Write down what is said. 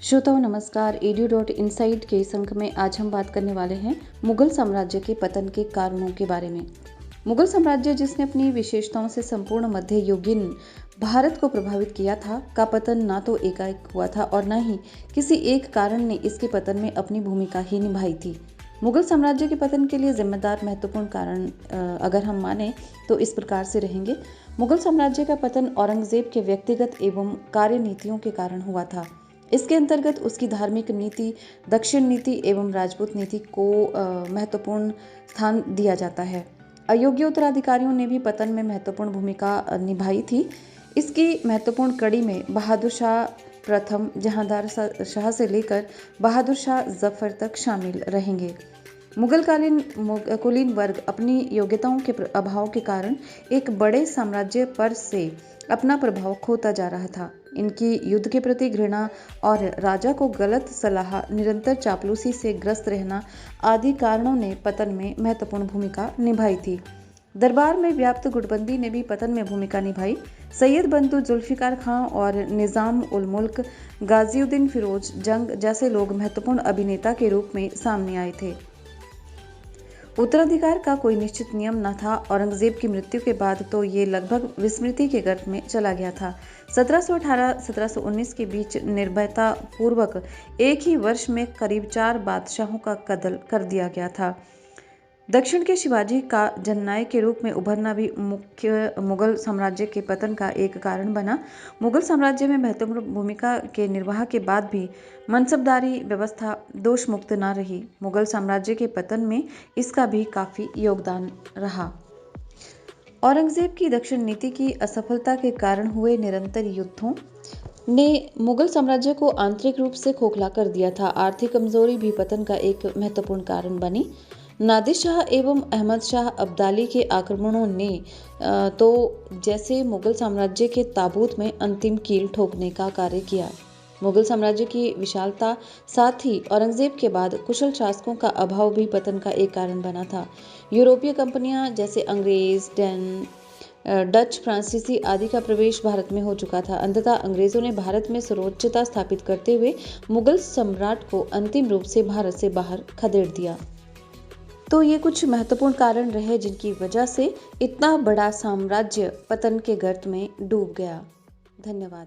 श्रोताओं नमस्कार। एडू.इनसाइट के इस अंक में आज हम बात करने वाले हैं मुगल साम्राज्य के पतन के कारणों के बारे में। मुगल साम्राज्य, जिसने अपनी विशेषताओं से संपूर्ण मध्ययुगीन भारत को प्रभावित किया था, का पतन ना तो एकाएक हुआ था और न ही किसी एक कारण ने इसके पतन में अपनी भूमिका ही निभाई थी। मुगल साम्राज्य के पतन के लिए जिम्मेदार महत्वपूर्ण कारण अगर हम माने तो इस प्रकार से रहेंगे। मुगल साम्राज्य का पतन औरंगजेब के व्यक्तिगत एवं कार्य नीतियों के कारण हुआ था। इसके अंतर्गत उसकी धार्मिक नीति, दक्षिण नीति एवं राजपूत नीति को महत्वपूर्ण स्थान दिया जाता है। अयोग्य उत्तराधिकारियों ने भी पतन में महत्वपूर्ण भूमिका निभाई थी। इसकी महत्वपूर्ण कड़ी में बहादुर शाह प्रथम, जहांदार शाह से लेकर बहादुर शाह जफर तक शामिल रहेंगे। मुगलकालीन कुलीन वर्ग अपनी योग्यताओं के अभाव के कारण एक बड़े साम्राज्य पर से अपना प्रभाव खोता जा रहा था। इनकी युद्ध के प्रति घृणा और राजा को गलत सलाह, निरंतर चापलूसी से ग्रस्त रहना आदि कारणों ने पतन में महत्वपूर्ण भूमिका निभाई थी। दरबार में व्याप्त गुटबंदी ने भी पतन में भूमिका निभाई। सैयद बंधु जुल्फिकार खां और निजाम उल मुल्क गाजिउद्दीन फिरोज जंग जैसे लोग महत्वपूर्ण अभिनेता के रूप में सामने आए थे। उत्तराधिकार का कोई निश्चित नियम न था। औरंगजेब की मृत्यु के बाद तो ये लगभग विस्मृति के गर्त में चला गया था। 1718-1719 के बीच निर्भयता पूर्वक एक ही वर्ष में करीब 4 बादशाहों का कत्ल कर दिया गया था। दक्षिण के शिवाजी का जननायक के रूप में उभरना भी मुगल साम्राज्य के पतन का एक कारण बना। मुगल साम्राज्य में महत्वपूर्ण भूमिका के निर्वाह के बाद भी मनसबदारी व्यवस्था दोष मुक्त न रही। मुगल साम्राज्य के पतन में इसका भी काफी योगदान रहा। औरंगजेब की दक्षिण नीति की असफलता के कारण हुए निरंतर युद्धों ने मुगल साम्राज्य को आंतरिक रूप से खोखला कर दिया था। आर्थिक कमजोरी भी पतन का एक महत्वपूर्ण कारण बनी। नादिर शाह एवं अहमद शाह अब्दाली के आक्रमणों ने तो जैसे मुगल साम्राज्य के ताबूत में अंतिम कील ठोकने का कार्य किया। मुगल साम्राज्य की विशालता, साथ ही औरंगजेब के बाद कुशल शासकों का अभाव भी पतन का एक कारण बना था। यूरोपीय कंपनियां जैसे अंग्रेज, डच, फ्रांसीसी आदि का प्रवेश भारत में हो चुका था। अंततः अंग्रेजों ने भारत में सर्वोच्चता स्थापित करते हुए मुगल सम्राट को अंतिम रूप से भारत से बाहर खदेड़ दिया। तो ये कुछ महत्वपूर्ण कारण रहे जिनकी वजह से इतना बड़ा साम्राज्य पतन के गर्त में डूब गया। धन्यवाद।